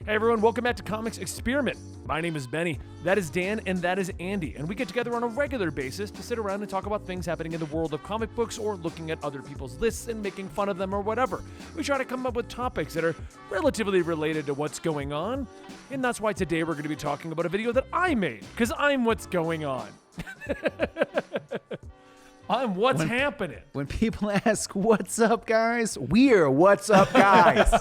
Hey everyone, welcome back to Comics Experiment. My name is Benny, that is Dan, and that is Andy, and we get together on a regular basis to sit around and talk about things happening in the world of comic books or looking at other people's lists and making fun of them or whatever. We try to come up with topics that are relatively related to what's going on, and that's why today we're going to be talking about a video that I made, because I'm what's going on. I'm what's happening. When people ask, what's up, guys? We're what's up, guys.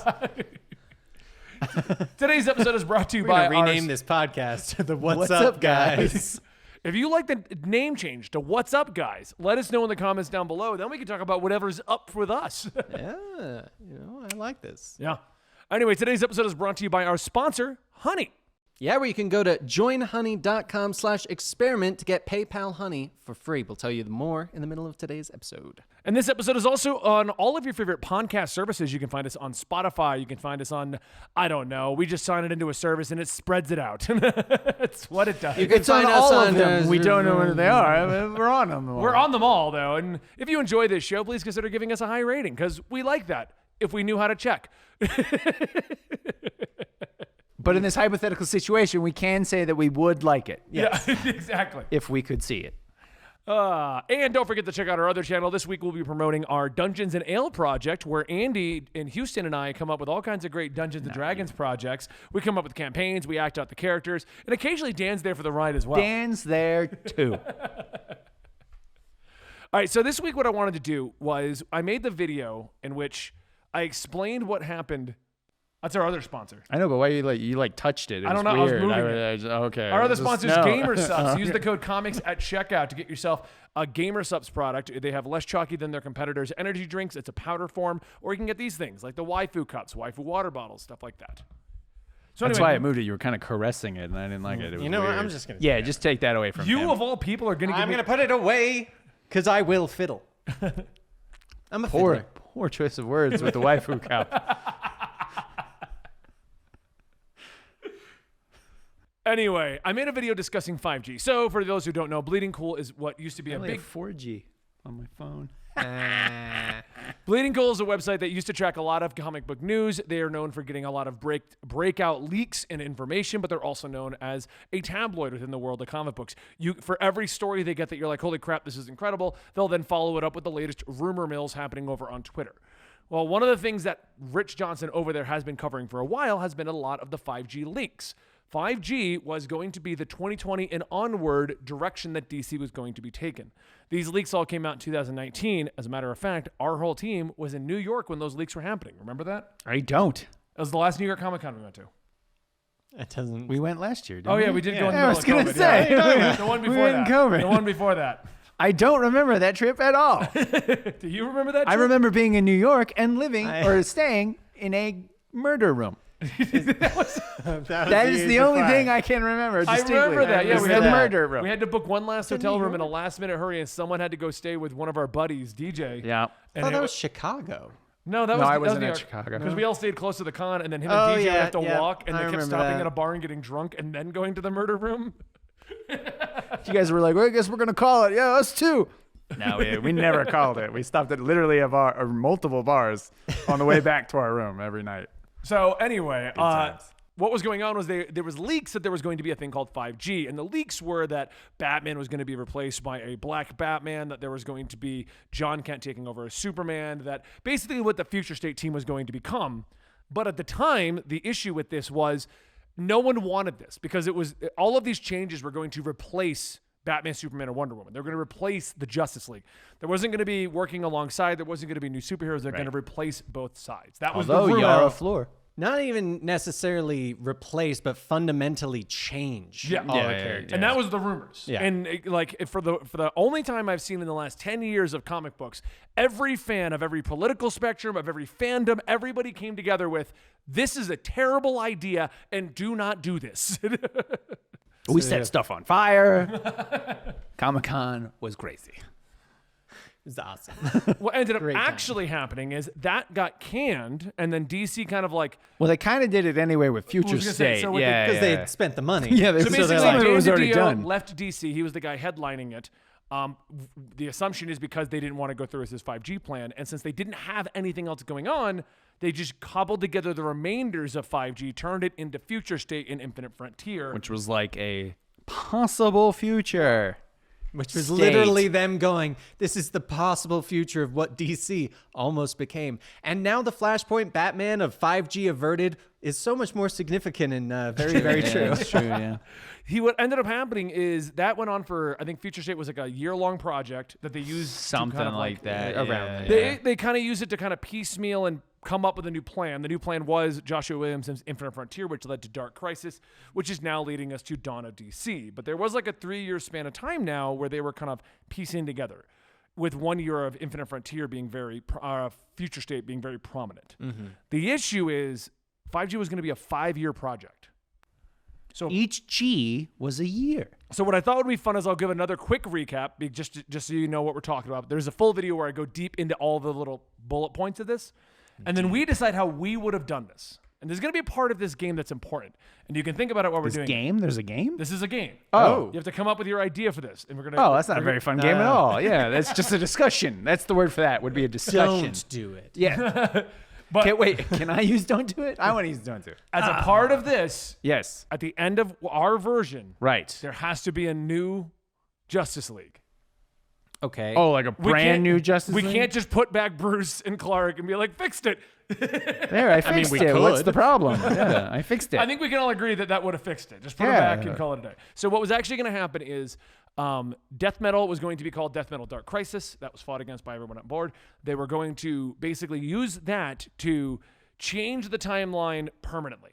Today's episode is brought to you by rename this podcast to the What's Up Guys. If you like the name change to What's Up Guys, let us know in the comments down below. Then we can talk about whatever's up with us. Yeah, I like this. Yeah. Anyway, today's episode is brought to you by our sponsor, Honey. Yeah, where you can go to joinhoney.com/experiment to get PayPal Honey for free. We'll tell you more in the middle of today's episode. And this episode is also on all of your favorite podcast services. You can find us on Spotify. You can find us on, I don't know. We just sign it into a service and it spreads it out. That's what it does. You can find us all on of them. We don't know where they are. I mean, we're on them all. We're on them all, though. And if you enjoy this show, please consider giving us a high rating, because we like that if we knew how to check. But in this hypothetical situation, we can say that we would like it. Yes. Yeah, exactly. If we could see it. And don't forget to check out our other channel. This week we'll be promoting our Dungeons and Ale project, where Andy in Houston and I come up with all kinds of great Dungeons and Dragons projects. We come up with campaigns, we act out the characters, and occasionally Dan's there for the ride as well. Dan's there too. All right, so this week what I wanted to do was I made the video in which I explained what happened. That's our other sponsor. I know, but why you touched it? I don't know. Weird. I was moving it. Okay. Our other sponsor is GamerSupps. Use the code comics at checkout to get yourself a GamerSupps product. They have less chalky than their competitors' energy drinks. It's a powder form, or you can get these things like the waifu cups, waifu water bottles, stuff like that. So That's anyway, why I moved it. You were kind of caressing it, and I didn't like it. It was You know what? weird. I'm just going to just take that away from you him. of all people are going to give I'm me... going to put it away because I will fiddle. I'm a fiddler. Poor choice of words with the waifu cup. Anyway, I made a video discussing 5G. So for those who don't know, Bleeding Cool is what used to be a big... 4G on my phone. Bleeding Cool is a website that used to track a lot of comic book news. They are known for getting a lot of breakout leaks and information, but they're also known as a tabloid within the world of comic books. For every story they get that you're like, holy crap, this is incredible, they'll then follow it up with the latest rumor mills happening over on Twitter. Well, one of the things that Rich Johnson over there has been covering for a while has been a lot of the 5G leaks. 5G was going to be the 2020 and onward direction that DC was going to be taken. These leaks all came out in 2019. As a matter of fact, our whole team was in New York when those leaks were happening. Remember that? I don't. It was the last New York Comic Con we went to. It doesn't. We went last year, didn't we? Oh, yeah, we did go in the I middle was of going COVID. to say. Yeah. The one before we went that. in COVID. The one before that. I don't remember that trip at all. Do you remember that trip? I remember being in New York and living or staying in a murder room. That is the only thing I can remember distinctly. I remember that. Yeah, we had that. murder room. We had to book one last hotel room in a last-minute hurry, and someone had to go stay with one of our buddies, DJ. Yeah. I thought that was Chicago. No, that was I wasn't New at York. Chicago. Because we all stayed close to the con, and then him and DJ would have to walk, and they kept stopping at a bar and getting drunk, and then going to the murder room. You guys were like, well, I guess we're going to call it. Yeah, us too. No, we never called it. We stopped at literally a bar, or multiple bars on the way back to our room every night. So anyway, what was going on was there was leaks that there was going to be a thing called 5G, and the leaks were that Batman was going to be replaced by a black Batman, that there was going to be John Kent taking over as Superman, that basically what the future state team was going to become. But at the time, the issue with this was no one wanted this, because it was all of these changes were going to replace Batman, Superman, and Wonder Woman. They're going to replace the Justice League. There wasn't going to be working alongside. There wasn't going to be new superheroes. They're going to replace both sides. That was the rumor. Yara Flor. Not even necessarily replace, but fundamentally change all the characters. And that was the rumors. Yeah. And for the only time I've seen in the last 10 years of comic books, every fan of every political spectrum, of every fandom, everybody came together with, this is a terrible idea and do not do this. We set stuff on fire. Comic-Con was crazy. It's awesome. What ended up actually happening is that got canned, and then DC kind of like... Well, they kind of did it anyway with Future State. Because they had spent the money. Yeah, So basically, it was already Dan done. left DC. He was the guy headlining it. The assumption is because they didn't want to go through with his 5G plan, and since they didn't have anything else going on, They just cobbled together the remainders of 5G, turned it into Future State and Infinite Frontier. Which was like a possible future. Which was literally them going, this is the possible future of what DC almost became. And now the Flashpoint Batman of 5G averted is so much more significant and very, very true. That's true, yeah. What ended up happening is that went on for, I think Future State was like a year-long project that they used Something to kind of like that. around yeah. They kind of used it to kind of piecemeal and come up with a new plan. The new plan was Joshua Williamson's Infinite Frontier, which led to Dark Crisis, which is now leading us to Dawn of DC. But there was like a 3-year span of time now where they were kind of piecing together, with 1 year of Infinite Frontier being Future State being very prominent. The issue is 5G was going to be a 5-year project. So each G was a year. So what I thought would be fun is I'll give another quick recap, just so you know what we're talking about. There's a full video where I go deep into all the little bullet points of this. And then we decide how we would have done this. And there's going to be a part of this game that's important. And you can think about it while we're doing game? There's a game? This is a game. Oh. You have to come up with your idea for this. And we're going to. Oh, that's not a very fun game at all. Yeah, that's just a discussion. That's the word for that, would be a discussion. Don't do it. Yeah. But Can I use Don't Do It? I want to use Don't Do It. as a part of this, Yes. at the end of our version, Right. there has to be a new Justice League. Okay. Oh, like a brand new Justice League? We can't just put back Bruce and Clark and be like, fixed it. There, I fixed we it. What's could. the problem? Yeah, I fixed it. I think we can all agree that would have fixed it. Just put it back and call it a day. So what was actually going to happen is Death Metal was going to be called Death Metal Dark Crisis. That was fought against by everyone on board. They were going to basically use that to change the timeline permanently.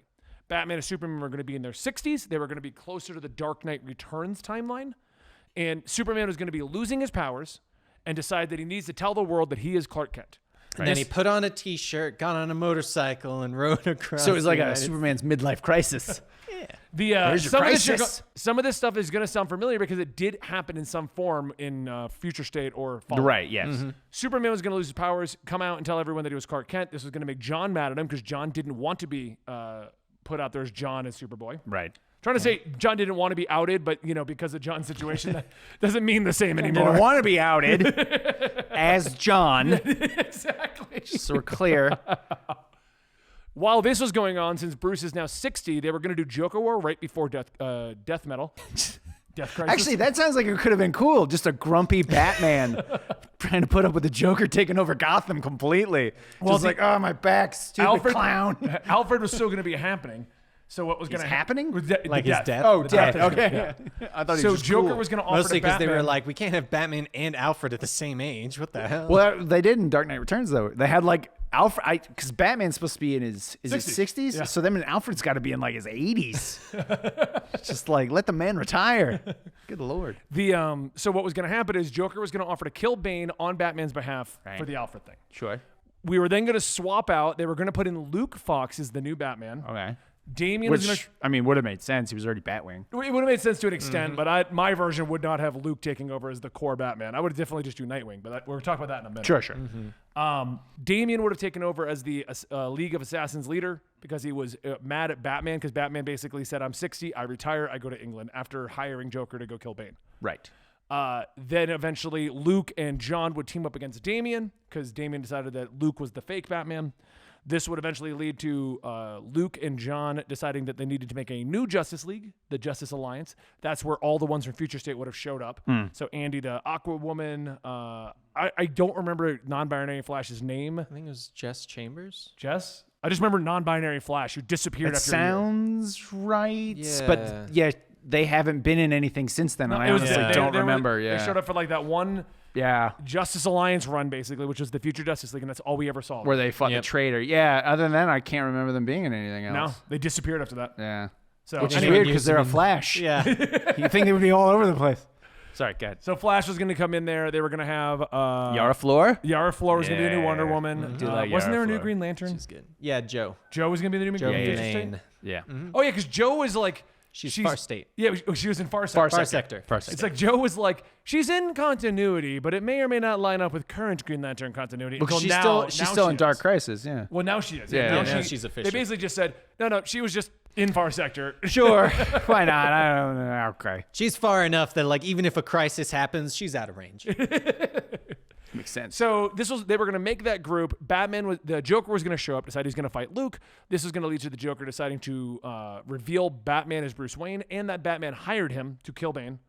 Batman and Superman were going to be in their 60s. They were going to be closer to the Dark Knight Returns timeline. And Superman was going to be losing his powers and decide that he needs to tell the world that he is Clark Kent. And then he put on a T-shirt, got on a motorcycle, and rode across. So it was like the a United- Superman's midlife crisis. The Where's your crisis? some of this stuff is going to sound familiar because it did happen in some form in Future State or Fallout. Right, yes. Superman was going to lose his powers, come out and tell everyone that he was Clark Kent. This was going to make John mad at him because John didn't want to be put out there as John as Superboy. Right. Trying to say John didn't want to be outed, but because of John's situation, that doesn't mean the same anymore. Didn't want to be outed as John. Exactly. So we're clear. While this was going on, since Bruce is now 60, they were going to do Joker War right before Death Metal. Death Crisis. Actually, that sounds like it could have been cool. Just a grumpy Batman trying to put up with the Joker taking over Gotham completely. Well, Just like, oh, my back, stupid clown. Alfred was still going to be happening. So what was going to happening? Like his death? Oh, The death. death. Okay. I thought he So was just Joker cool. was going to offer Mostly to because they Batman. were like, we can't have Batman and Alfred at the same age. What the hell? Well, they did in Dark Knight Returns, though. They had like Alfred, because Batman's supposed to be in his 60s. Yeah. So then Alfred's got to be in like his 80s. Just like, let the man retire. Good Lord. So what was going to happen is Joker was going to offer to kill Bane on Batman's behalf for the Alfred thing. Sure. We were then going to swap out. They were going to put in Luke Fox as the new Batman. Okay. Damian was going Which, I mean, would have made sense. He was already Batwing. to. It would have made sense to an extent, but my version would not have Luke taking over as the core Batman. I would definitely just do Nightwing, but we'll talk about that in a minute. Sure. Damian would have taken over as the League of Assassins leader because he was mad at Batman because Batman basically said, I'm 60, I retire, I go to England after hiring Joker to go kill Bane. Right. Then eventually Luke and John would team up against Damian because Damian decided that Luke was the fake Batman. This would eventually lead to Luke and John deciding that they needed to make a new Justice League, the Justice Alliance. That's where all the ones from Future State would have showed up. So Andy the Aqua Woman. I don't remember non-binary Flash's name. I think it was Jess Chambers. Jess? I just remember non-binary Flash who disappeared It after a year. sounds right. Yeah. But yeah, they haven't been in anything since then. And I honestly don't remember. Yeah. They showed up for like that one Yeah. Justice Alliance run, basically, which was the Future Justice League, and that's all we ever saw. Where they fought the traitor. Yeah. Other than that, I can't remember them being in anything else. No, they disappeared after that. Yeah. So Which is anyway, weird because they're a Flash. Yeah. You think they would be all over the place. Sorry, go ahead. So Flash was going to come in there. They were going to have Yara Flor? Yara Flor was going to be the new Wonder Yeah. Woman. Do like Wasn't Yara there a new Flor. Green Lantern? She's good. Yeah, Joe. Joe was going to be the new Joe Future Maine. State? Yeah. Oh, yeah, because Joe was like... She's Far State. Yeah, she was in Far Far Sector. Sector. Far Sector. It's like Joe was like, she's in continuity, but it may or may not line up with current Green Lantern continuity. Because until she's now still she in Dark is. Crisis, yeah. Well, now she is. Yeah, now she- she's They official. basically just said, no, she was just in Far Sector. Sure. Why not? I don't know. Okay. She's far enough that, like, even if a crisis happens, she's out of range. Makes sense. So they were going to make that group. The Joker was going to show up, decide he's going to fight Luke. This was going to lead to the Joker deciding to reveal Batman as Bruce Wayne, and that Batman hired him to kill Bane,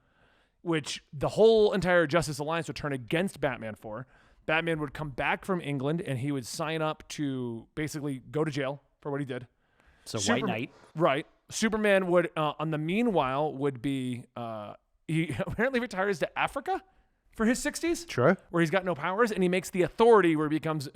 which the whole entire Justice Alliance would turn against Batman for. Batman would come back from England, and he would sign up to basically go to jail for what he did. So White Knight. Right. Superman would, on the meanwhile, would be, he apparently retires to Africa for his 60s. Sure. Where he's got no powers, and he makes the Authority, where he becomes,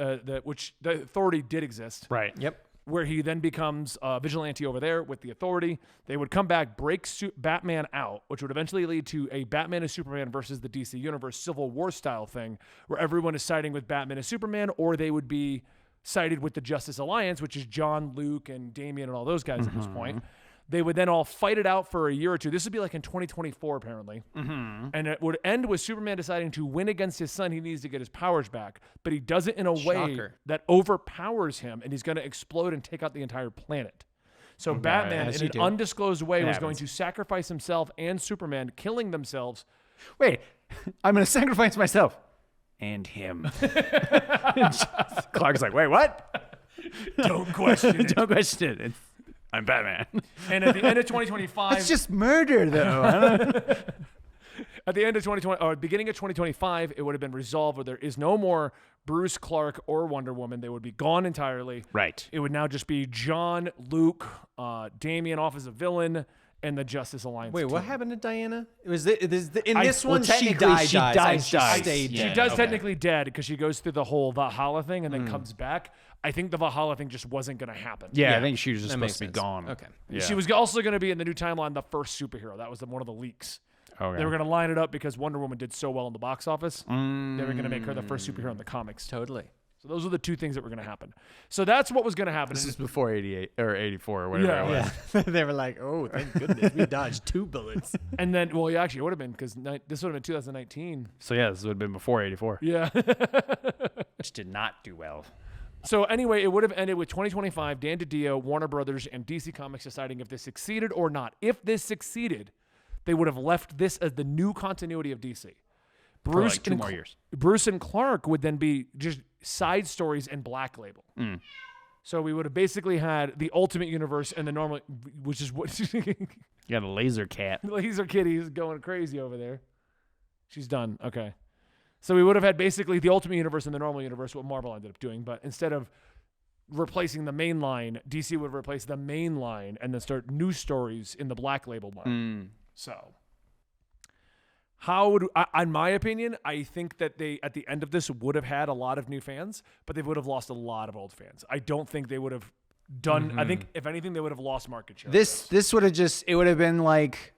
which the Authority did exist. Right. Yep. Where he then becomes a vigilante over there with the Authority. They would come back, break Batman out, which would eventually lead to a Batman and Superman versus the DC Universe Civil War style thing, where everyone is siding with Batman and Superman, or they would be sided with the Justice Alliance, which is John, Luke, and Damian, and all those guys at this point. They would then all fight it out for a year or two. This would be like in 2024, apparently. And it would end with Superman deciding to win against his son. He needs to get his powers back. But he does it in a way that overpowers him, and he's going to explode and take out the entire planet. So Batman, in an undisclosed way, was going to sacrifice himself and Superman, killing themselves. Wait, I'm going to sacrifice myself and him. Clark's like, wait, what? Don't question it. Don't question it. I'm Batman. And at the end of 2025... It's just murder, though. I don't... At the end of 2020, or beginning of 2025, it would have been resolved where there is no more Bruce, Clark, or Wonder Woman. They would be gone entirely. Right. It would now just be John, Luke, Damian off as a villain, and the Justice Alliance. Wait, team. what happened to Diana? In this one, she technically dies. she dies. Stayed She dead. does technically dead because she goes through the whole Valhalla thing and then comes back. I think the Valhalla thing just wasn't going to happen. Yeah, I think she was just That supposed makes to be sense. gone. Okay. Yeah. She was also going to be in the new timeline the first superhero. That was one of the leaks. Okay. They were going to line it up because Wonder Woman did so well in the box office. They were going to make her the first superhero in the comics. Totally. So those are the two things that were going to happen. So that's what was going to happen. This is before 88 or 84 or whatever it was. Yeah. They were like, oh, thank goodness we dodged 2 bullets. And then, well, yeah, actually, it would have been because this would have been 2019. So yeah, this would have been before 84. Yeah. Which did not do well. So anyway, it would have ended with 2025, Dan DiDio, Warner Brothers, and DC Comics deciding if this succeeded or not. If this succeeded, they would have left this as the new continuity of DC. For like 2 more years. Bruce and Clark would then be just side stories and Black Label. So we would have basically had the Ultimate Universe and the normal, which is what... You got a laser cat. Laser Kitty's going crazy over there. She's done. Okay. So we would have had basically the Ultimate Universe and the normal universe, what Marvel ended up doing. But instead of replacing the main line, DC would replace the main line and then start new stories in the Black Label line. So in my opinion, I think that they, at the end of this, would have had a lot of new fans, but they would have lost a lot of old fans. I don't think they would have done, I think, if anything, they would have lost market share. This would have it would have been like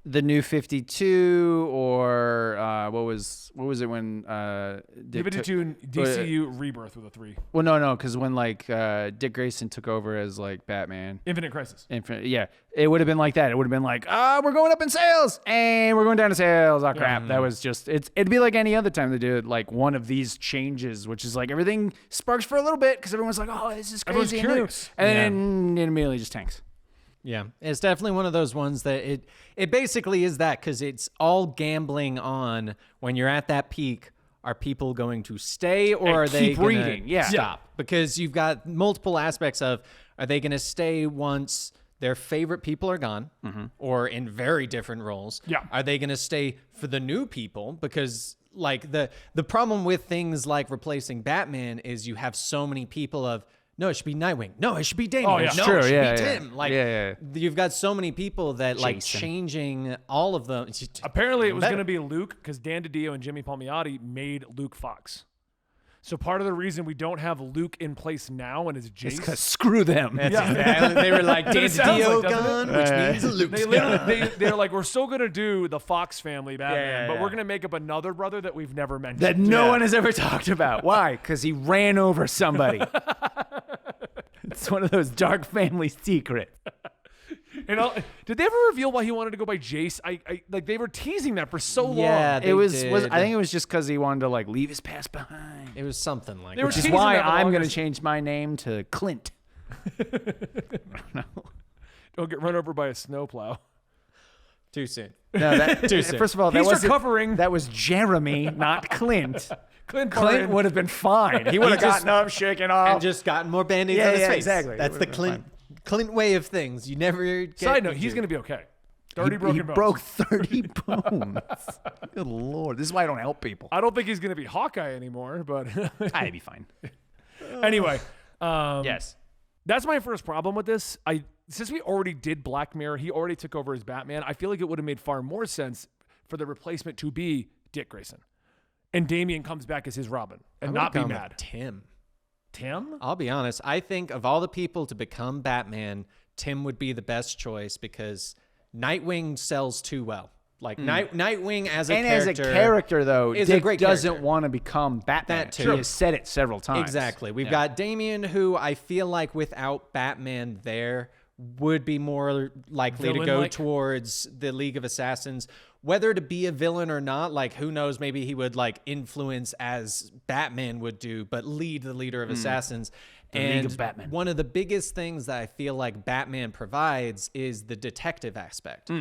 the New 52 or what was it when Dick 52 DCU Rebirth with a 3. Well, no, because when like Dick Grayson took over as like Batman, Infinite Crisis. Yeah, it would have been like that. It would have been like, we're going up in sales and we're going down in sales. Oh crap, that was just it'd be like any other time they did like one of these changes, which is like everything sparks for a little bit because everyone's like, oh, this is crazy, everyone's curious, and then it immediately just tanks. Yeah, it's definitely one of those ones that it basically is that because it's all gambling on when you're at that peak. Are people going to stay or are they going to stop? Because you've got multiple aspects of are they going to stay once their favorite people are gone or in very different roles? Yeah. Are they going to stay for the new people? Because like the problem with things like replacing Batman is you have so many people of, no, it should be Nightwing. No, it should be Damian. Oh, yeah. No, True, it should yeah, be yeah. Tim. Like, Yeah. you've got so many people that like Jason. changing all of them. Apparently, it was Better. going to be Luke because Dan DiDio and Jimmy Palmiotti made Luke Fox. So part of the reason we don't have Luke in place now and it's Jace. Because screw them. They were like, Dan It sounds DiDio like, doesn't gone, it? which means Luke's They gone. literally, they're like, we're still going to do the Fox family Batman, but yeah. we're going to make up another brother that we've never mentioned. That no one has ever talked about. Why? Because he ran over somebody. It's one of those dark family secrets. You know, did they ever reveal why he wanted to go by Jace? I like they were teasing that for so long. Yeah, It was did. I think it was just because he wanted to like leave his past behind. It was something like They were Which is teasing why that the I'm going to longest- change my name to Clint. Don't get run over by a snowplow. Too soon. No, that Too soon. First of all, He's that was recovering. That was Jeremy, not Clint. Clint Clint would have been fine. He would have gotten up, shaken off, And just gotten more band-aids on his face. exactly. That's the Clint way of things. You never get Side note, he's injured. going to be okay. 30 he broken bones. broke 30 bones. Good Lord. This is why I don't help people. I don't think he's going to be Hawkeye anymore, but I'd be fine. anyway. Yes. That's my first problem with this. Since we already did Black Mirror, he already took over as Batman. I feel like it would have made far more sense for the replacement to be Dick Grayson. And Damian comes back as his Robin and not be mad. Tim. Tim? I'll be honest. I think of all the people to become Batman, Tim would be the best choice because Nightwing sells too well. Like Nightwing as a character, though, is Dick a great doesn't character. want to become Batman. That too. He has said it several times. Exactly. We've got Damian, who I feel like without Batman there would be more likely to go Villain-like? towards the League of Assassins. Whether to be a villain or not, like who knows, maybe he would like influence as Batman would do, but lead the leader of Assassins. League of Batman. One of the biggest things that I feel like Batman provides is the detective aspect.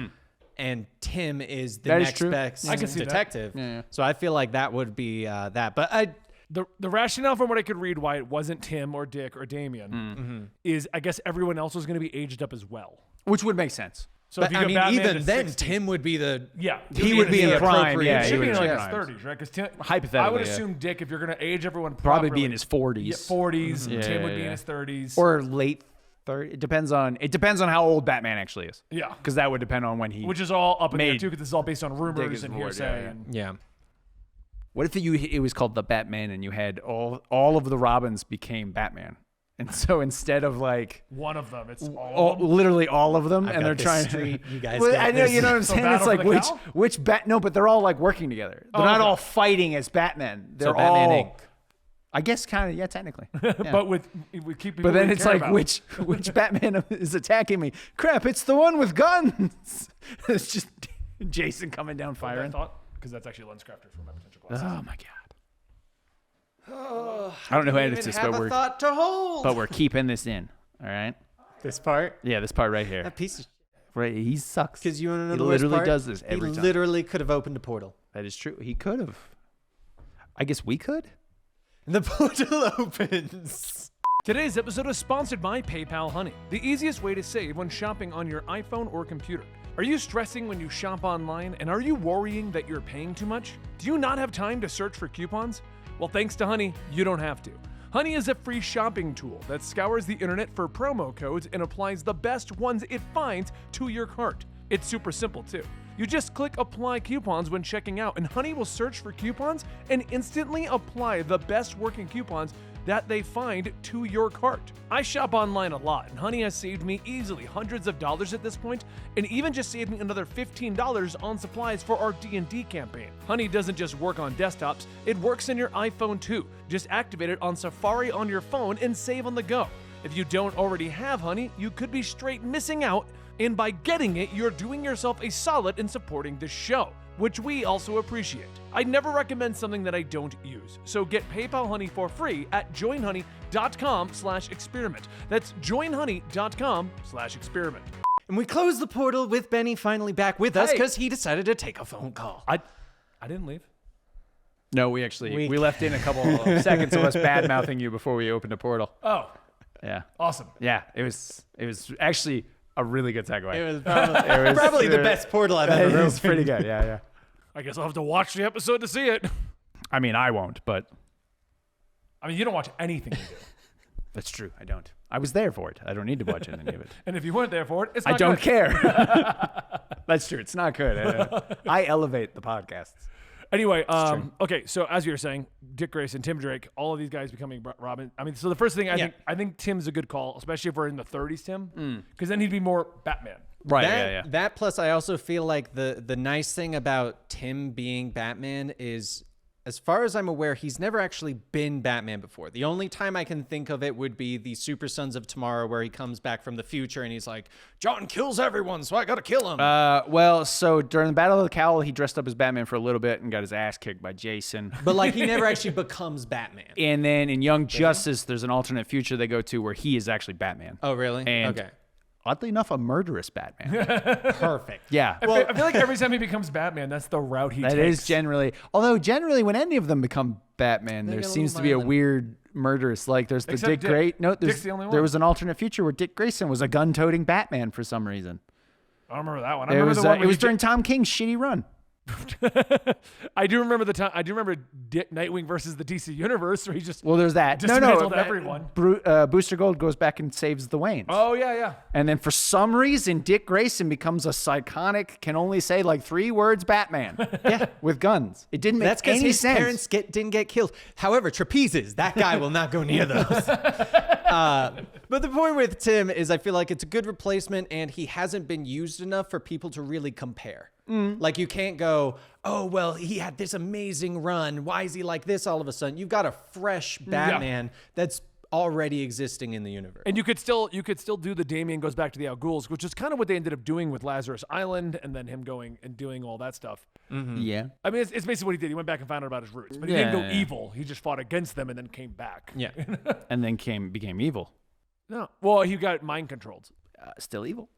And Tim is the That is next true. best I can see that. detective. Yeah. So I feel like that would be that. But The rationale from what I could read why it wasn't Tim or Dick or Damian is I guess everyone else was going to be aged up as well. Which would make sense. So if But you I go mean, Batman even to then, 60, Tim would be the He would be in the prime. appropriate Yeah, He he should would be in like prime. his 30s, right? Because Hypothetically, I would yeah. assume Dick, if you're going to age everyone Probably properly, be in his 40s. Yeah, 40s. Yeah, Tim would be yeah. in his 30s. Or late 30s. It depends on how old Batman actually is. Yeah. Because that would depend on when he. Which is all up in there made too, because this is all based on Dick rumors is and Lord, hearsay. yeah. And yeah. What if it was called the Batman and you had all of the Robins became Batman? And so instead of like one of them, it's all of them. literally all of them, I've and got they're this trying street. You guys Well, got I know, this. you know what I'm So saying? It's Battle like for the Cow? which bat? No, but they're all like working together. They're not okay. all fighting as Batman. They're Batman all. Inc. I guess kind of, yeah, technically. Yeah. But with keep people But then we it's care like about. which Batman is attacking me? Crap! It's the one with guns. It's just Jason coming down I firing. thought because that's actually LensCrafter for my potential glasses. Oh my god! I don't know who edits this, but thought to hold. we're keeping this in. All right. This part, Yeah, this part right here. that piece of Right, he sucks. because you want to know He the worst literally part? does this every he time. literally could have opened a portal. That is true. He could have. I guess we could. And the portal opens. Today's episode is sponsored by PayPal Honey, the easiest way to save when shopping on your iPhone or computer. Are you stressing when you shop online, and are you worrying that you're paying too much? Do you not have time to search for coupons? Well, thanks to Honey, you don't have to. Honey is a free shopping tool that scours the internet for promo codes and applies the best ones it finds to your cart. It's super simple too. You just click apply coupons when checking out, and Honey will search for coupons and instantly apply the best working coupons that they find to your cart. I shop online a lot, and Honey has saved me easily hundreds of dollars at this point, and even just saved me another $15 on supplies for our D&D campaign. Honey doesn't just work on desktops, it works in your iPhone too. Just activate it on Safari on your phone and save on the go. If you don't already have Honey, you could be straight missing out, and by getting it, you're doing yourself a solid in supporting this show, which we also appreciate. I never recommend something that I don't use, so get PayPal Honey for free at joinhoney.com/experiment. That's joinhoney.com/experiment. And we close the portal with Benny finally back with us Hey. because he decided to take a phone call. I didn't leave. No, we left in a couple of seconds of us bad mouthing you before we opened a portal. Oh, Yeah. awesome. Yeah. It was actually a really good segue. It was probably the best portal I've ever It opened. was pretty good. Yeah, yeah. I guess I'll have to watch the episode to see it. I mean, I won't, but I mean, you don't watch anything we do. that's true. I don't. I was there for it. I don't need to watch any of it. And if you weren't there for it, it's I not don't good. care. That's true. It's not good. I elevate the podcasts. Anyway, okay, so as you were saying, Dick Grayson, Tim Drake, all of these guys becoming Robin. I mean, so the first thing I think Tim's a good call, especially if we're in the 30s, Tim, because then he'd be more Batman. Right. That plus I also feel like the nice thing about Tim being Batman is, as far as I'm aware, he's never actually been Batman before. The only time I can think of it would be the Super Sons of Tomorrow, where he comes back from the future and he's like, John kills everyone, so I gotta kill him. Well, so during the Battle of the Cowl, he dressed up as Batman for a little bit and got his ass kicked by Jason. But like he never actually becomes Batman. And then in Young Justice, there's an alternate future they go to where he is actually Batman. Oh, really? And okay. oddly enough, a murderous Batman. Perfect. Yeah. I feel like every time he becomes Batman, that's the route he That takes. is generally, although generally when any of them become Batman, there get a seems little to be a violent. weird murderous. Like there's the Except Dick Dick. Grayson. No, Dick's the only there one. was an alternate future where Dick Grayson was a gun-toting Batman for some reason. I don't remember that one. I remember the one It where was he during Tom King's shitty run. I do remember the time. I do remember Nightwing versus the DC Universe, where he just Well, there's that. dismantled everyone. Booster Gold goes back and saves the Waynes. Oh yeah. And then for some reason, Dick Grayson becomes a psychotic, can only say like 3 words Batman. Yeah, with guns. It didn't make That's because any his sense. parents didn't get killed. However, trapezes, that guy will not go near those. But the point with Tim is I feel like it's a good replacement and he hasn't been used enough for people to really compare. Like you can't go, oh, well, he had this amazing run. Why is he like this all of a sudden? You've got a fresh Batman that's already existing in the universe. And you could still do the Damian goes back to the Al Ghuls, which is kind of what they ended up doing with Lazarus Island, and then him going and doing all that stuff. Yeah. I mean, it's basically what he did. He went back and found out about his roots, but he didn't go evil. He just fought against them and then came back. Yeah. And then became evil. No. Well, he got mind controlled. Still evil.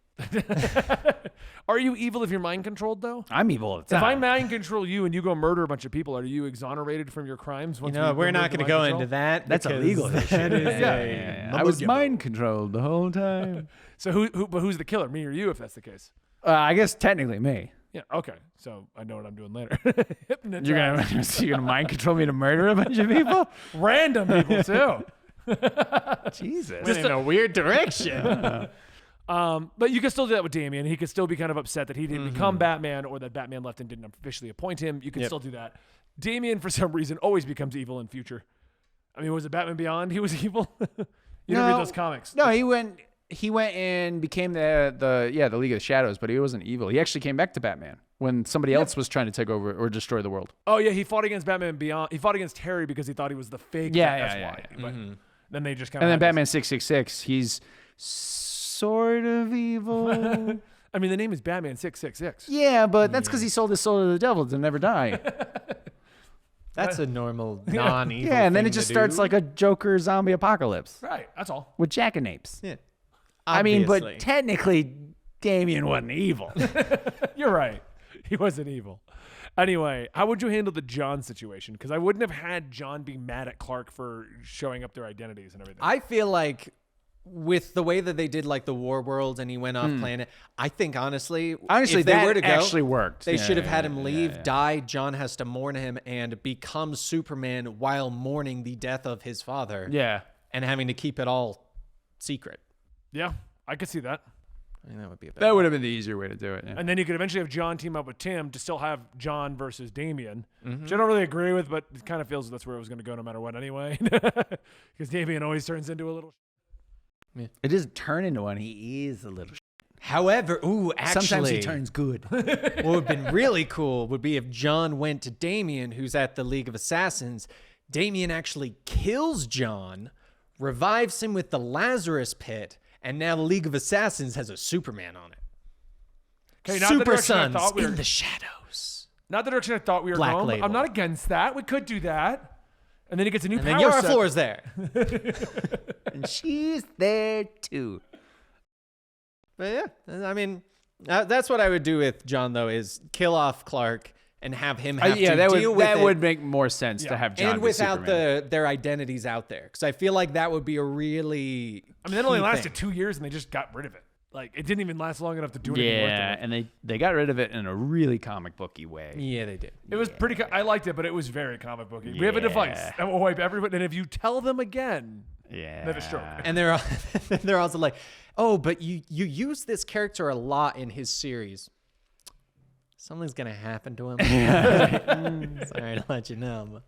Are you evil if you're mind controlled, though? I'm evil all the time. If I mind control you and you go murder a bunch of people, are you exonerated from your crimes? Once We're not going to go into that. That's because illegal. That is I was mind controlled the whole time. So but who's the killer? Me or you? If that's the case. I guess technically me. Yeah. Okay. So I know what I'm doing later. You're gonna mind control me to murder a bunch of people? Random people too. Jesus. Just in a weird direction. But you can still do that with Damian. He could still be kind of upset that he didn't become Batman, or that Batman left and didn't officially appoint him. You can still do that. Damian, for some reason, always becomes evil in future. I mean, was it Batman Beyond? He was evil. You didn't read those comics. No, he went and became the League of the Shadows, but he wasn't evil. He actually came back to Batman when somebody else was trying to take over or destroy the world. Oh yeah, he fought against Batman Beyond. He fought against Terry because he thought he was the fake. That's why. But then they just kind of. And then Batman 666, he's sort of evil. I mean, the name is Batman 666. Yeah, but that's because he sold his soul to the devil to never die. That's a normal non-evil Yeah, and then thing it just to starts do. like a Joker zombie apocalypse Right. That's all. with jackanapes. Yeah. I mean, Obviously. but technically, Damian wasn't evil. You're right. He wasn't evil. Anyway, how would you handle the John situation? Because I wouldn't have had John be mad at Clark for showing up their identities and everything. I feel like with the way that they did like the War World and he went off planet, I think honestly, if they that were to go, actually worked. They Yeah, should have yeah, had him yeah, leave, yeah. die. John has to mourn him and become Superman while mourning the death of his father. Yeah. And having to keep it all secret. Yeah, I could see that. I mean, that would be a bad That would have been the easier way to do it. Yeah. And then you could eventually have John team up with Tim to still have John versus Damian, which I don't really agree with, but it kind of feels that's where it was going to go no matter what anyway. Because Damian always turns into a little. It doesn't turn into one. He is a little. However, actually, Sometimes he turns good. what would have been really cool would be if John went to Damian, who's at the League of Assassins. Damian actually kills John, revives him with the Lazarus Pit, and now the League of Assassins has a Superman on it. Okay, not the Super direction I Sons thought we were- in the shadows. Not the direction I thought we were Black going. But Label. I'm not against that. We could do that. And then he gets a new And power then Yara set. Floor's there. And she's there too. But yeah, I mean, that's what I would do with John, though, is kill off Clark and have him have to that deal with it. would make more sense to have John and be without Superman. their identities out there. Because I feel like that would be a really I mean, that only key lasted thing. 2 years and they just got rid of it. Like, it didn't even last long enough to do anything Yeah, worth it. and they got rid of it in a really comic booky way. Yeah, they did. It was pretty. I liked it, but it was very comic booky. We have a device Yeah. that will wipe everyone, and if you tell them again, Yeah. they have a stroke. And they're also like, oh, but you use this character a lot in his series. Something's gonna happen to him. Sorry to let you know.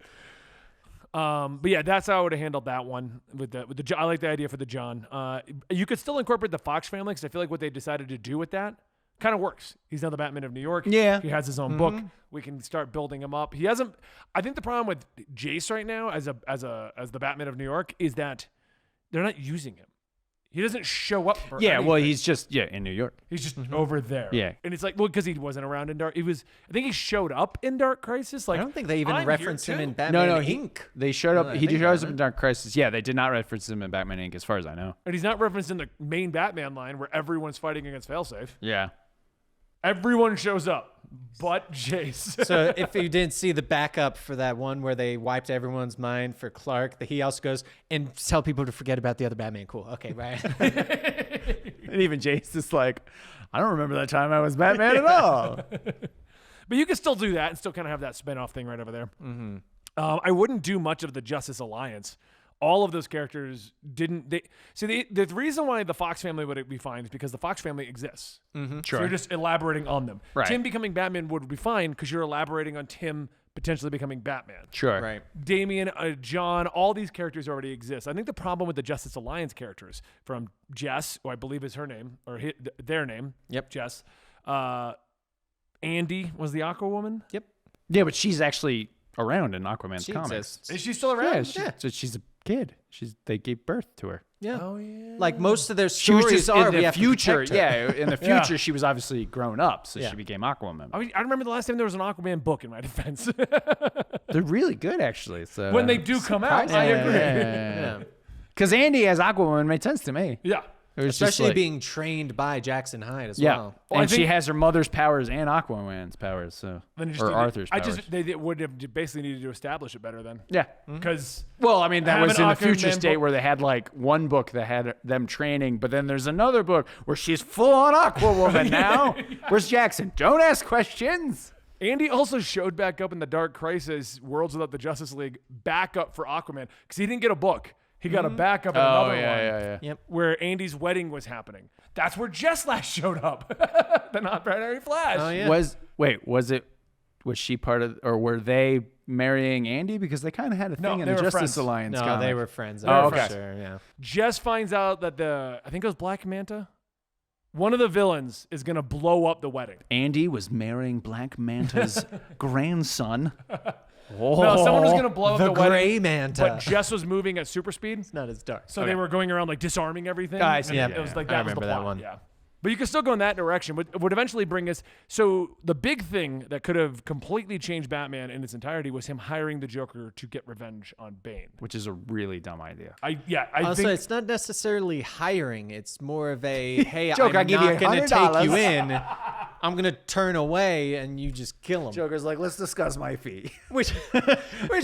But yeah, that's how I would have handled that one with the. I like the idea for the John. You could still incorporate the Fox family because I feel like what they decided to do with that kind of works. He's now the Batman of New York. Yeah. He has his own book. We can start building him up. He hasn't. I think the problem with Jace right now as the Batman of New York is that they're not using him. He doesn't show up for Yeah, anything. well, he's just in New York. He's just over there. Yeah. And it's like, well, because he wasn't around in Dark. I think he showed up in Dark Crisis. Like, I don't think they even I'm reference here him in too. Batman No, Inc. they showed up. I He think shows about up in it. Dark Crisis. Yeah, they did not reference him in Batman Inc. as far as I know. And he's not referenced in the main Batman line where everyone's fighting against Failsafe. Yeah. Everyone shows up, but Jace. So if you didn't see the backup for that one where they wiped everyone's mind for Clark, he also goes and tell people to forget about the other Batman. Cool. Okay, right. And even Jace is like, I don't remember that time I was Batman at all. But you can still do that and still kind of have that spin-off thing right over there. Mm-hmm. I wouldn't do much of the Justice Alliance. All of those characters didn't. The reason why the Fox family would be fine is because the Fox family exists. Sure. So you're just elaborating on them. Right. Tim becoming Batman would be fine because you're elaborating on Tim potentially becoming Batman. Sure. Right. Damian, John, all these characters already exist. I think the problem with the Justice Alliance characters, from Jess, who I believe is her name, or their name, Yep. Jess, Andy was the Aquawoman. Yep. Yeah, but she's actually around in Aquaman's She comics. exists. Is she still around? So she's a kid. They gave birth to her. Yeah. Oh, yeah. Like most of their She was stories just are, in we the have to future. protect her. Yeah, in the Yeah. future, she was obviously grown up, so Yeah. she became Aquaman. I remember the last time there was an Aquaman book in my defense. They're really good, actually. So when they do come out, I agree. Yeah. Because Andy as Aquaman made sense to me. Yeah. It was just Especially like- being trained by Jackson Hyde as Yeah, well. Well, I and she think- has her mother's powers and Aquaman's powers, so Then you just or need to- Arthur's I powers. just they would have basically needed to establish it better then. Yeah. Because Well, I mean, that Have was an in the Aquaman future state book- where they had like one book that had them training, but then there's another book where she's full on Aquawoman now. Where's Jackson? Don't ask questions. Andy also showed back up in the Dark Crisis Worlds Without the Justice League backup for Aquaman because he didn't get a book. He got a backup in another one yeah. where Andy's wedding was happening. That's where Jess last showed up. The non-binary Flash. Oh, yeah. Was she part of, or were they marrying Andy? Because they kind of had a No, thing in they the were Justice friends. Alliance. No, comic. they were friends. Oh, for okay. Sure, yeah. Jess finds out that I think it was Black Manta, one of the villains is going to blow up the wedding. Andy was marrying Black Manta's grandson. No, someone was going to blow up The the wedding. Gray Manta. But Jess was moving at super speed. Not as dark. So they were going around like disarming everything. I see. And Yeah, it was like I that was the remember that plot. one. Yeah. But you could still go in that direction. Would eventually bring us. So the big thing that could have completely changed Batman in its entirety was him hiring the Joker to get revenge on Bane. Which is a really dumb idea. I Also, think it's not necessarily hiring. It's more of a, hey, Joke, I I'm give you not going to take $100. you in. I'm going to turn away and you just kill him. Joker's like, let's discuss my fee. Which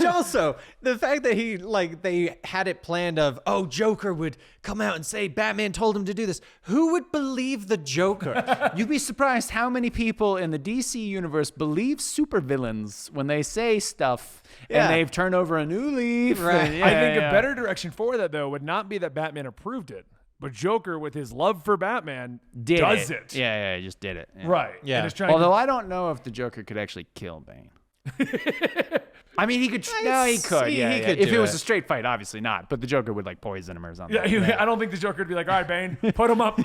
also, the fact that they had it planned of, oh, Joker would come out and say Batman told him to do this. Who would believe the Joker? You'd be surprised how many people in the DC universe believe supervillains when they say stuff Yeah. and they've turned over a new leaf. Right. and- I think yeah. a better direction for that though would not be that Batman approved it, but Joker with his love for Batman does it. Yeah, he just did it. Yeah. Right. Yeah. And is trying Although to, I don't know if the Joker could actually kill Bane. I mean, he could. No, he could. see, Yeah, he yeah. could If do it was it. a straight fight, obviously not. But the Joker would like poison him or something. yeah, I don't think the Joker would be like, all right, Bane, put him up.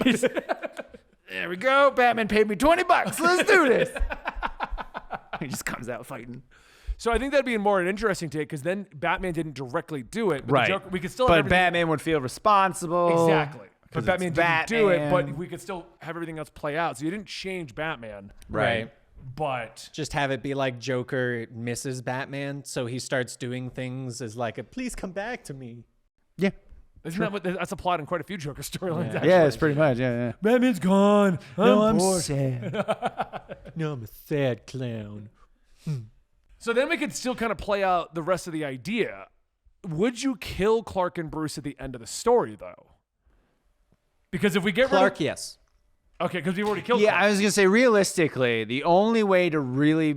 There we go. Batman paid me $20. Let's do this. He just comes out fighting. So I think that'd be a more interesting take because then Batman didn't directly do it. But Right. The Joker, we could still have But everything- Batman would feel responsible. Exactly. But 'Cause Batman it's didn't do it, but Batman. we could still have everything else play out. So you didn't change Batman. Right. But Just have it be like Joker misses Batman, so he starts doing things as like a please come back to me. Yeah. isn't that what that's a plot in quite a few Joker storylines, actually. Yeah, it's pretty much. Yeah. Batman's gone. I'm bored. sad. No, I'm a sad clown. So then we could still kind of play out the rest of the idea. Would you kill Clark and Bruce at the end of the story, though? Because if we get Clark, rid of... yes. Okay, because we've already killed Yeah, Clark. I was gonna say realistically, the only way to really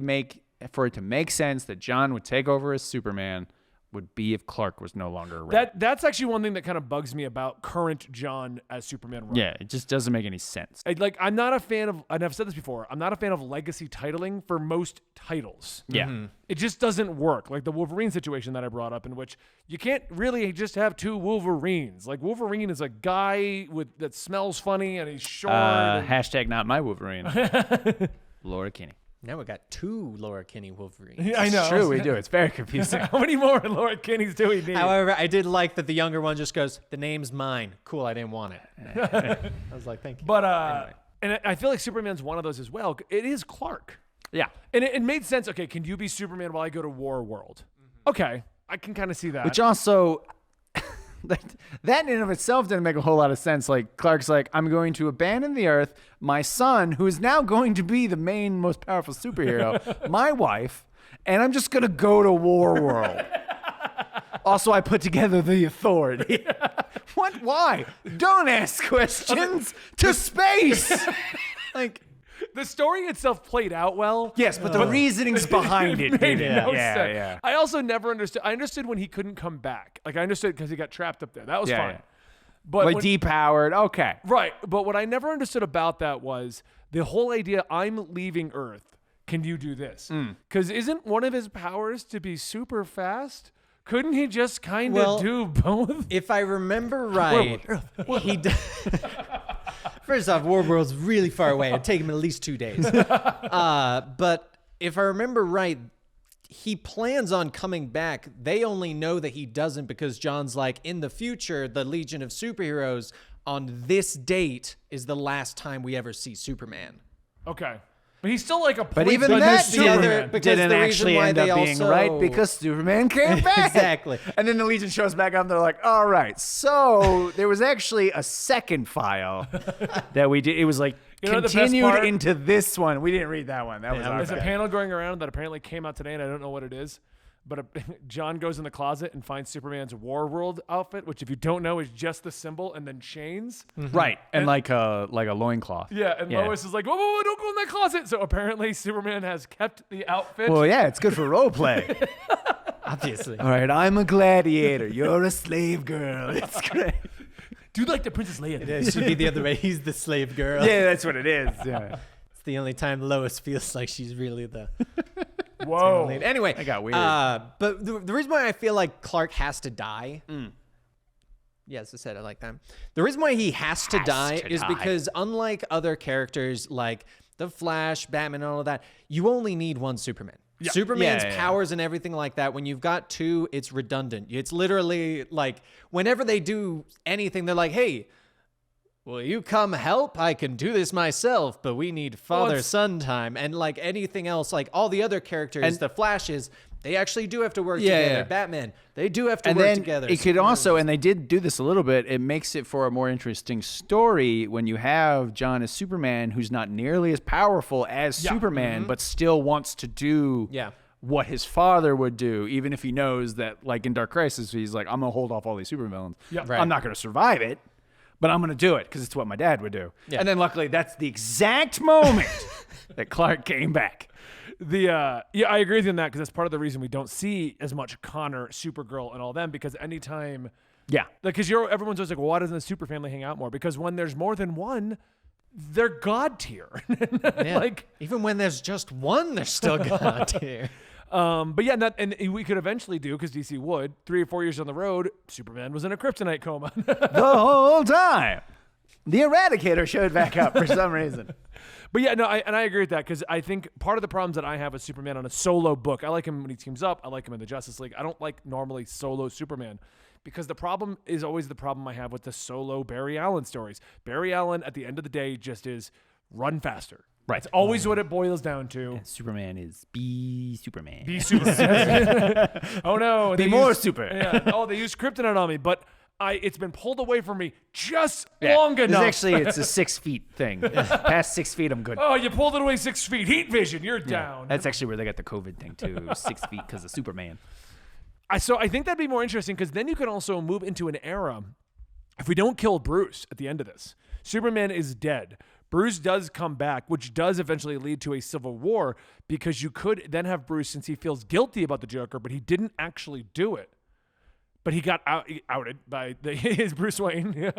for it to make sense that John would take over as Superman would be if Clark was no longer around. That's actually one thing that kind of bugs me about current John as Superman. Run. Yeah, it just doesn't make any sense. I'm not a fan of, and I've said this before, I'm not a fan of legacy titling for most titles. Yeah. It just doesn't work. Like the Wolverine situation that I brought up, in which you can't really just have two Wolverines. Like Wolverine is a guy that smells funny and he's short. and- Hashtag not my Wolverine. Laura Kinney. Now we got 2 Laura Kinney Wolverines. Yeah, I know. It's true, we do. It's very confusing. How many more Laura Kinneys do we need? However, I did like that the younger one just goes, the name's mine. Cool, I didn't want it. I was like, thank you. But Anyway. and I feel like Superman's one of those as well. It is Clark. Yeah. And it made sense. Okay, can you be Superman while I go to War World? Okay, I can kind of see that. Which also, that in and of itself didn't make a whole lot of sense. Like, Clark's like, I'm going to abandon the Earth, my son, who is now going to be the main, most powerful superhero, my wife, and I'm just going to go to War World. Also, I put together the Authority. What? Why? Don't ask questions. To space. Like, the story itself played out well. yes, but the reasonings behind it made didn't. no Yeah, sense. yeah. I also never understood. I understood when he couldn't come back. Like I understood because he got trapped up there. That was Yeah, fine. yeah. But Like when- depowered. Okay. right. But what I never understood about that was the whole idea. I'm leaving Earth. Can you do this? Because isn't one of his powers to be super fast? Couldn't he just kind of Well, do both? If I remember right, he first off, War World's really far away. It'd take him at least 2 days. But if I remember right, he plans on coming back. They only know that he doesn't because John's like, in the future, the Legion of Superheroes on this date is the last time we ever see Superman. Okay. But he's still like a. But point even behind that Superman. the other- because didn't the reason actually why end they up being also- right because Superman came back. Exactly. And then the Legion shows back up and they're like, all right, so there was actually a second file that we did. It was like You know the best continued part? into this one. We didn't read that one. That was our There's a bad. panel going around that apparently came out today, and I don't know what it is. But John goes in the closet and finds Superman's War World outfit, which, if you don't know, is just the symbol and then chains. Right. And like a loincloth. Yeah, and Lois is like, whoa, whoa, whoa, don't go in that closet. So apparently Superman has kept the outfit. Well, yeah, it's good for role play. Obviously. All right, I'm a gladiator. You're a slave girl. It's great. Dude, like the Princess Leia. It should be the other way. He's the slave girl. Yeah, that's what it is. Yeah. It's the only time Lois feels like she's really the Whoa. lead. Anyway, That got weird. But the reason why I feel like Clark has to die. Yes, I said I like that. The reason why he has to die is because unlike other characters like the Flash, Batman, and all of that, you only need one Superman. Yeah. Superman's Yeah. powers and everything like that, when you've got 2, it's redundant. It's literally like whenever they do anything, they're like, hey, will you come help? I can do this myself, but we need father-son time. And like anything else, like all the other characters, And- the Flashes, they actually do have to work Yeah, together. yeah. Batman, they do have to And work then together. it could also, and they did do this a little bit, it makes it for a more interesting story when you have John as Superman, who's not nearly as powerful as Superman, but still wants to do Yeah. what his father would do, even if he knows that, like in Dark Crisis, he's like, I'm going to hold off all these supervillains. Yeah. Right. I'm not going to survive it, but I'm going to do it because it's what my dad would do. Yeah. And then luckily, that's the exact moment that Clark came back. I agree with you on that because that's part of the reason we don't see as much Connor, Supergirl, and all them because anytime, Yeah. because everyone's always like, well, why doesn't the super family hang out more? Because when there's more than one, they're god tier. Yeah. Like, even when there's just one, they're still God tier. but yeah, and we could eventually do because DC would 3 or 4 years on the road. Superman was in a kryptonite coma. The whole time. The Eradicator showed back up for some reason. But yeah, no, I agree with that because I think part of the problems that I have with Superman on a solo book, I like him when he teams up. I like him in the Justice League. I don't like normally solo Superman because the problem is always the problem I have with the solo Barry Allen stories. Barry Allen, at the end of the day, just is run faster. Right. It's always what it boils down to. Superman is be Superman. Be Superman. Oh no. Be they more used- super. Yeah. Oh, they used kryptonite on me, but it's been pulled away from me just long This is enough. actually, it's a 6 feet thing. Past 6 feet, I'm good. Oh, you pulled it away 6 feet. Heat vision. You're down. That's actually where they got the COVID thing too. 6 feet because of Superman. So I think that'd be more interesting because then you can also move into an era. If we don't kill Bruce at the end of this, Superman is dead. Bruce does come back, which does eventually lead to a civil war because you could then have Bruce, since he feels guilty about the Joker, but he didn't actually do it. But he got outed by his Bruce Wayne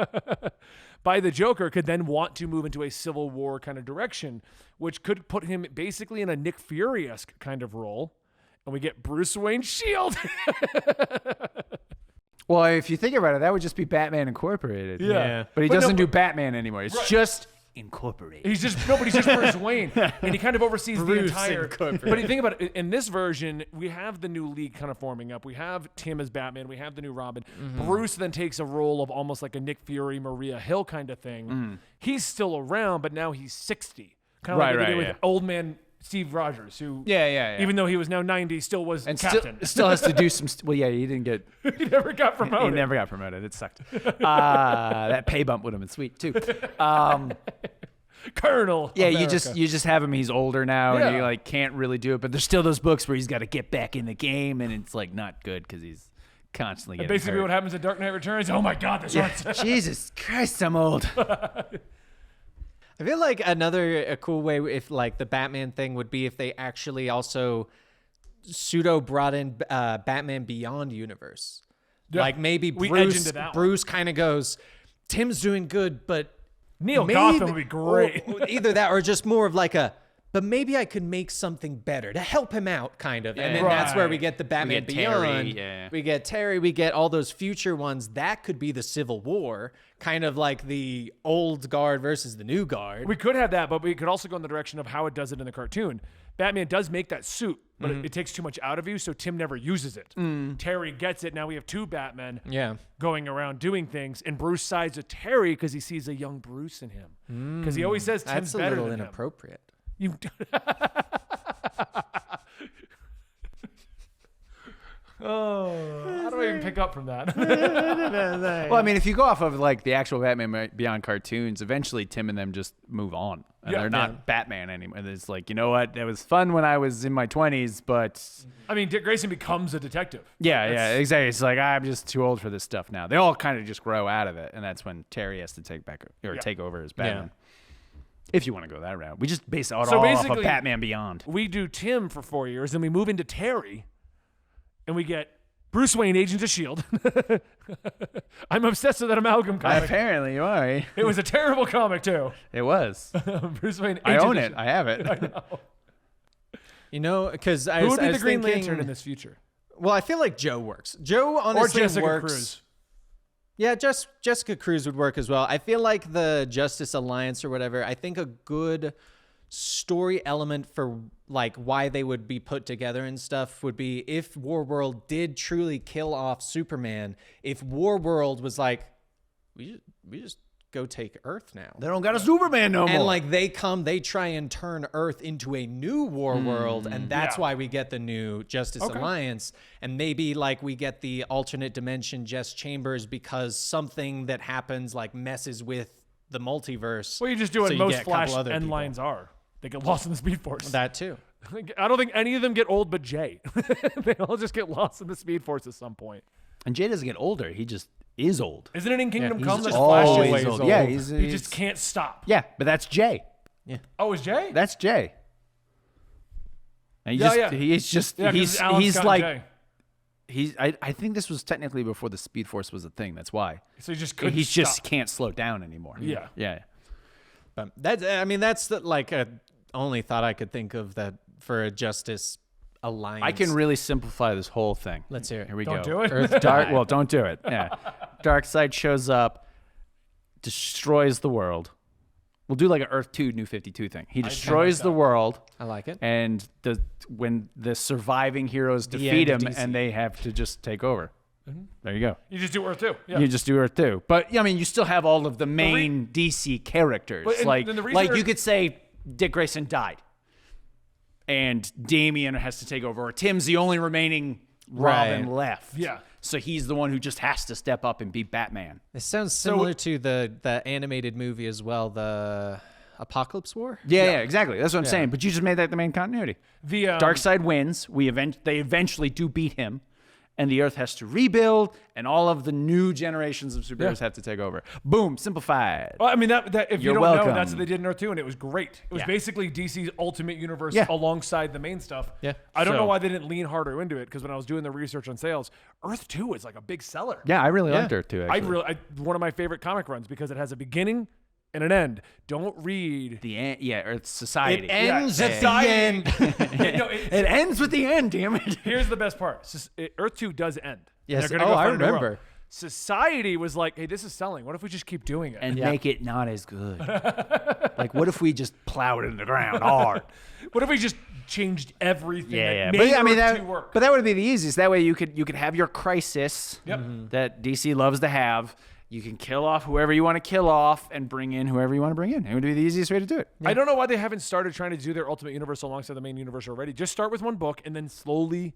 by the Joker, could then want to move into a civil war kind of direction, which could put him basically in a Nick Fury-esque kind of role. And we get Bruce Wayne's shield. Well, if you think about it, that would just be Batman Incorporated. Yeah. But he But no, doesn't do but- Batman anymore. It's just Incorporated. He's just Bruce Wayne, and he kind of oversees the Bruce entire. Incorporated. But you think about it, in this version, we have the new League kind of forming up. We have Tim as Batman. We have the new Robin. Bruce then takes a role of almost like a Nick Fury, Maria Hill kind of thing. He's still around, but now he's 60, kind of like they did with old man Steve Rogers, who even though he was now 90, still was captain. Still has to do some. Well, yeah, he didn't get. He never got promoted. He never got promoted. It sucked. That pay bump would have been sweet too. Colonel. Yeah, America. you just have him. He's older now, Yeah. and you like can't really do it. But there's still those books where he's got to get back in the game, and it's like not good because he's constantly getting Basically, hurt. what happens in Dark Knight Returns? Oh my God, this hurts. Jesus Christ, I'm old. I feel like a cool way if like the Batman thing would be if they actually also pseudo brought in Batman Beyond universe. Yeah. Like maybe We edged into that one. Bruce kind of goes, Tim's doing good, but Neil maybe- Gotham would be great. or either that or just more of like but maybe I could make something better to help him out, kind of. And then that's where we get the Batman get Beyond. Terry, We get Terry. We get all those future ones. That could be the Civil War, kind of like the old guard versus the new guard. We could have that, but we could also go in the direction of how it does it in the cartoon. Batman does make that suit, but it takes too much out of you, so Tim never uses it. Terry gets it. Now we have two Batmen going around doing things, and Bruce sides with Terry because he sees a young Bruce in him. Because he always says Tim's That's a better little than him. inappropriate. You how do I even pick up from that? Well, I mean, if you go off of like the actual Batman Beyond cartoons, eventually Tim and them just move on, and they're not Batman anymore. And it's like, you know what? That was fun when I was in my 20s, but I mean, Dick Grayson becomes a detective. yeah, exactly. It's like I'm just too old for this stuff now. They all kind of just grow out of it, and that's when Terry has to take over as Batman. If you want to go that route, we just base it all off of basically, Batman Beyond. We do Tim for 4 years, then we move into Terry, and we get Bruce Wayne, Agents of S.H.I.E.L.D. I'm obsessed with that amalgam comic. Apparently, you are. It was a terrible comic, too. It was. Bruce Wayne, I Agents own of it. I have it. I know. You know, because I Who was, would be I the was Green thinking, Lantern in this future? Well, I feel like Joe works. Joe Or honestly Jessica works. Cruz? Yeah, Jessica Cruz would work as well. I feel like the Justice Alliance or whatever, I think a good story element for like why they would be put together and stuff would be if Warworld did truly kill off Superman, if Warworld was like, we just go take Earth now. They don't got a Superman no more. And like they try and turn Earth into a new war world, and that's why we get the new Justice Alliance. And maybe like we get the alternate dimension Jess Chambers because something that happens like messes with the multiverse. Well, you just do what So you most get a couple Flash other end people. lines are. They get lost in the Speed Force. That too. I don't think any of them get old but Jay. They all just get lost in the Speed Force at some point. And Jay doesn't get older. He just is old. Isn't it in Kingdom he's Come that just Flash always is old. Yeah, he he's just can't stop. Yeah, but that's Jay. Oh, is Jay? That's Jay. And he's just Yeah, 'cause he's it's Alan he's Scott like and Jay. I think this was technically before the Speed Force was a thing. That's why. So he just couldn't He just stop. can't slow down anymore. Yeah. Yeah. But that's like a only thought I could think of that for a Justice Alliance. I can really simplify this whole thing. Let's hear it. Here we Don't go. do it. Well, don't do it. Yeah. Darkseid shows up, destroys the world. We'll do like an Earth 2 New 52 thing. He destroys the world, I like it. and when the surviving heroes The defeat end him, of DC. and they have to just take over. There you go. You just do Earth 2. Yeah. You just do Earth 2. But I mean, you still have all of the main DC characters. But- and- like and the reason like they're- you could say Dick Grayson died, and Damian has to take over, or Tim's the only remaining Robin Right. left. Yeah. So he's the one who just has to step up and be Batman. This sounds similar to the animated movie as well, the Apocalypse War. Yeah, exactly. That's what I'm saying. But you just made that the main continuity. The Darkseid wins. They eventually do beat him, and the Earth has to rebuild, and all of the new generations of superheroes have to take over. Boom, simplified. Well, I mean, that if You're you don't know, welcome. that's what they did in Earth 2, and it was great. It was Yeah. basically DC's Ultimate Universe Yeah. alongside the main stuff. Yeah. I don't know So- why they didn't lean harder into it, because when I was doing the research on sales, Earth 2 is like a big seller. Yeah, I really liked Earth 2, actually. One of my favorite comic runs because it has a beginning and an end. Don't read. The end, Earth Society. It ends Yeah. at the end. No, It ends with the end, damn it. Here's the best part. Earth 2 does end. Yes. They're gonna Oh, go I find a new world. remember. Society was like, hey, this is selling. What if we just keep doing it? And make it not as good. Like, what if we just plow it in the ground hard? What if we just changed everything? Yeah. That But made I mean, Earth 2 work? but that would be the easiest. That way you could have your crisis that DC loves to have. You can kill off whoever you want to kill off and bring in whoever you want to bring in. It would be the easiest way to do it. I don't know why they haven't started trying to do their Ultimate Universe alongside the main universe already. Just start with one book and then slowly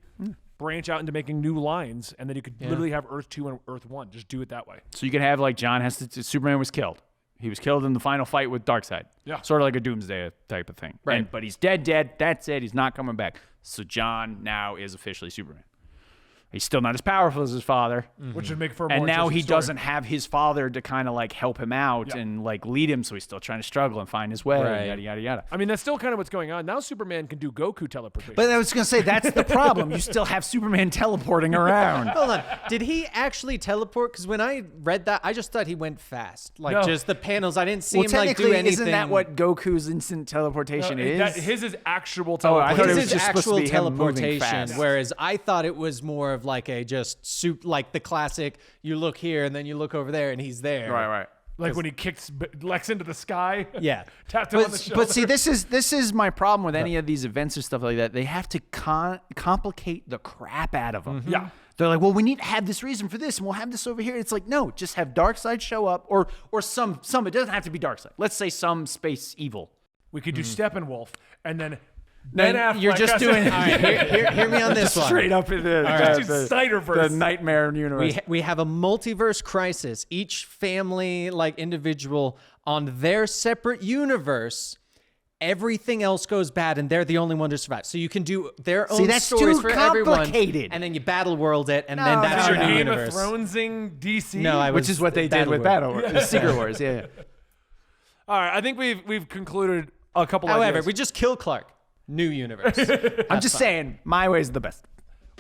branch out into making new lines, and then you could literally have Earth 2 and Earth 1. Just do it that way. So you could have like John has to. Superman was killed. He was killed in the final fight with Darkseid. Yeah. Sort of like a Doomsday type of thing. Right. But he's dead. That's it. He's not coming back. So John now is officially Superman. He's still not as powerful as his father. Which would make for a more And now he interesting story. doesn't have his father to kind of like help him out and like lead him. So he's still trying to struggle and find his way. Right. Yada, yada, yada. I mean, that's still kind of what's going on. Now Superman can do Goku teleportation. But I was going to say, that's the problem. You still have Superman teleporting around. Hold on. Did he actually teleport? Because when I read that, I just thought he went fast. Like, No. just the panels. I didn't see Well, him, like, do technically, anything. isn't that what Goku's instant teleportation is? His is actual Oh, I teleportation. thought it His was is just supposed to actual be him moving teleportation, fast. whereas I thought it was more of like a just like the classic, you look here and then you look over there and he's there. Right. Like when he kicks Lex into the sky. Yeah. Tapped him on the shoulder. But see, this is my problem with any of these events or stuff like that. They have to complicate the crap out of them. Yeah. They're like, well, we need to have this reason for this, and we'll have this over here. It's like, no, just have Darkseid show up, or some. It doesn't have to be Darkseid. Let's say some space evil. We could do Steppenwolf, and then Then Ben Affleck you're just has doing All right, hear me on this one. straight up in the Just do Snyderverse. the nightmare universe. We have a multiverse crisis. Each family, like individual, on their separate universe, everything else goes bad, and they're the only one to survive. So you can do their own that's stories too for everyone, complicated. and then you battle world it, and No, then that's no, your no. new Game of universe. Thronesing DC. No, I was Which is what they did with Secret Wars. Yeah. All right, I think we've concluded a couple. However, ideas. we just kill Clark. New universe. I'm just saying, my way is the best.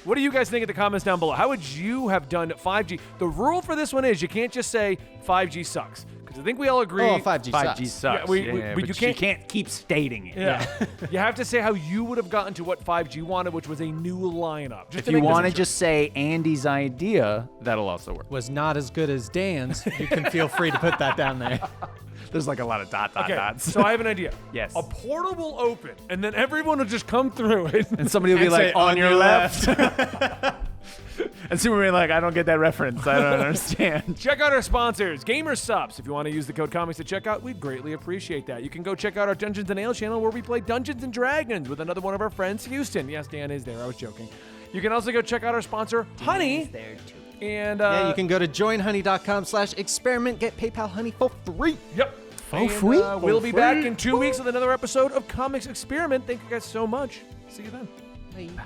What do you guys think in the comments down below? How would you have done 5G? The rule for this one is you can't just say 5G sucks, because I think we all agree. Oh, 5G 5G sucks. sucks. But but you you can't keep stating it. Yeah. You have to say how you would have gotten to what 5G wanted, which was a new lineup. Just If to you make this want to interesting. just say Andy's idea, that'll also work. Was not as good as Dan's. You can feel free to put that down there. There's like a lot of Okay, dots. so I have an idea. Yes. A portal will open, and then everyone will just come through it. And somebody will be And like, say, on your left. And Superman will be like, I don't get that reference. I don't understand. Check out our sponsors, Gamer Subs. If you want to use the code Comics to check out, we'd greatly appreciate that. You can go check out our Dungeons and Ales channel where we play Dungeons and Dragons with another one of our friends, Houston. Yes, Dan is there. I was joking. You can also go check out our sponsor, Honey. there too. And Yeah, you can go to joinhoney.com/experiment. Get PayPal Honey for free. Yep. For free? We'll be For back free? in 2 weeks with another episode of Comics Experiment. Thank you guys so much. See you then. Bye.